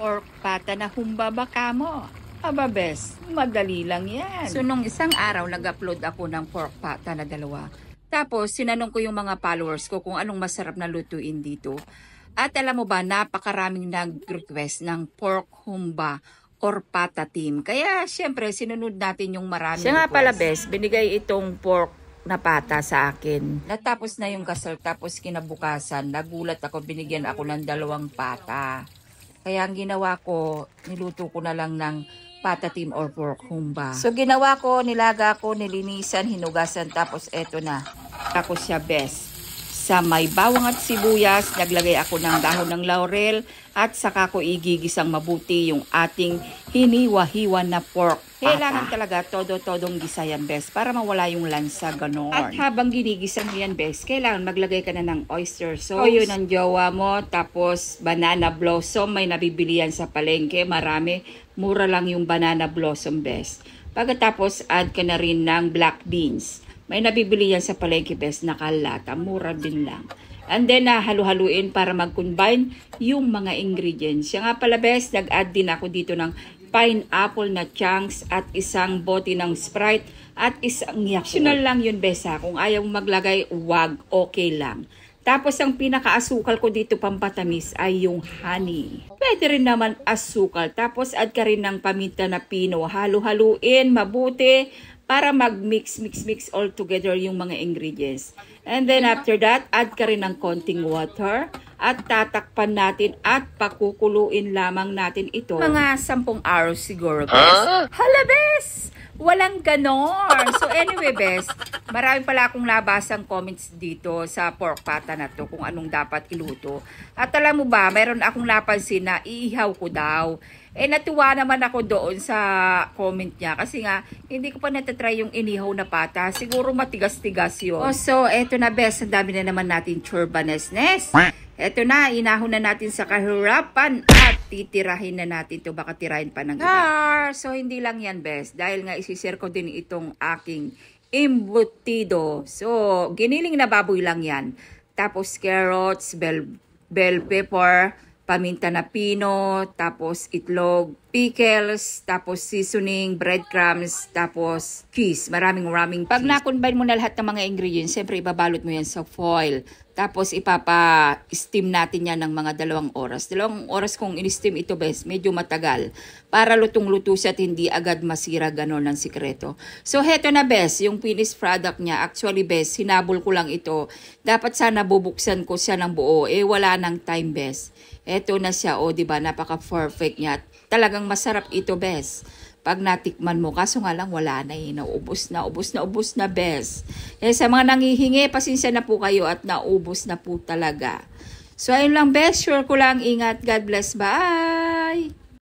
pork pata na humbaba ka mo. Aba bes, madali lang yan. So nung isang araw nag-upload ako ng pork pata na 2. Tapos sinanong ko yung mga followers ko kung anong masarap na lutuin dito. At alam mo ba, napakaraming nag-request ng pork humba or pata team. Kaya syempre sinunod natin yung maraming Siya nga request. pala bes, binigay itong pork na pata sa akin. Natapos na yung gasol, tapos kinabukasan, nagulat ako, binigyan ako ng 2 pata. Kaya ang ginawa ko, niluto ko na lang ng pata team or pork humba. So ginawa ko, nilaga ko, nilinisan, hinugasan, tapos eto na. Ako siya best. Sa may bawang at sibuyas, naglagay ako ng dahon ng laurel at saka ko igigisang mabuti yung ating hiniwa-hiwa na pork pata. Kailangan talaga todo-todong gisa yan, best, para mawala yung lansa, ganon. At habang ginigisang mo yan, best, kailangan maglagay ka na ng oyster sauce. O yun ang jowa mo, tapos banana blossom, may nabibili yan sa palengke, marami. Mura lang yung banana blossom, best. Pagkatapos, add ka na rin ng black beans. May nabibili yan sa palengke, best, nakalata. Mura din lang. And then, halu-haluin para mag-combine yung mga ingredients. Siya nga pala, best, nag-add din ako dito ng pineapple na chunks at isang bote ng Sprite at isang Yakult. Optional lang yun, best, ha. Kung ayaw maglagay, wag, okay lang. Tapos, ang pinaka-asukal ko dito pampatamis ay yung honey. Pwede rin naman asukal. Tapos, add ka rin ng paminta na pino. Halu-haluin, mabuti, para mag-mix all together yung mga ingredients. And then after that, add ka rin ng konting water at tatakpan natin at pakukuluin lamang natin ito. Mga 10 hours siguro, bes. Hala, bes! Walang ganon. So anyway, bes, marami pala akong nabasang comments dito sa pork pata na to kung anong dapat iluto. At alam mo ba, mayroon akong napansin na iihaw ko daw. Natuwa naman ako doon sa comment niya kasi nga hindi ko pa natatry yung inihaw na pata. Siguro matigas-tigas yun. So, eto na, best. Ang dami na naman natin churbanesnes. Eto na, inahon na natin sa kahirapan at titirahin na natin to. Baka tirahin pa ng iba. So, hindi lang yan, best. Dahil nga isishare ko din itong aking embutido. So, giniling na baboy lang yan. Tapos carrots, bell pepper, paminta na pino, tapos itlog, pickles, tapos seasoning, breadcrumbs, tapos cheese. Maraming Pag na-combine mo na lahat ng mga ingredients, siyempre ibabalot mo yan sa foil. Tapos ipapa-steam natin yan ng mga 2 oras. 2 oras kung in-steam ito, best, medyo matagal. Para lutong-luto siya at hindi agad masira, ganon ang sikreto. So, heto na, best, yung finished product niya. Actually, best, hinabol ko lang ito. Dapat sana bubuksan ko siya ng buo. Wala nang time, best. Eto na siya, diba, napaka-perfect niya. Talagang masarap ito, best. Pag natikman mo, kaso nga lang wala na naubos na, best. Sa mga nangihingi, pasensya na po kayo at naubos na po talaga. So, ayun lang, best. Sure ko lang, ingat. God bless. Bye!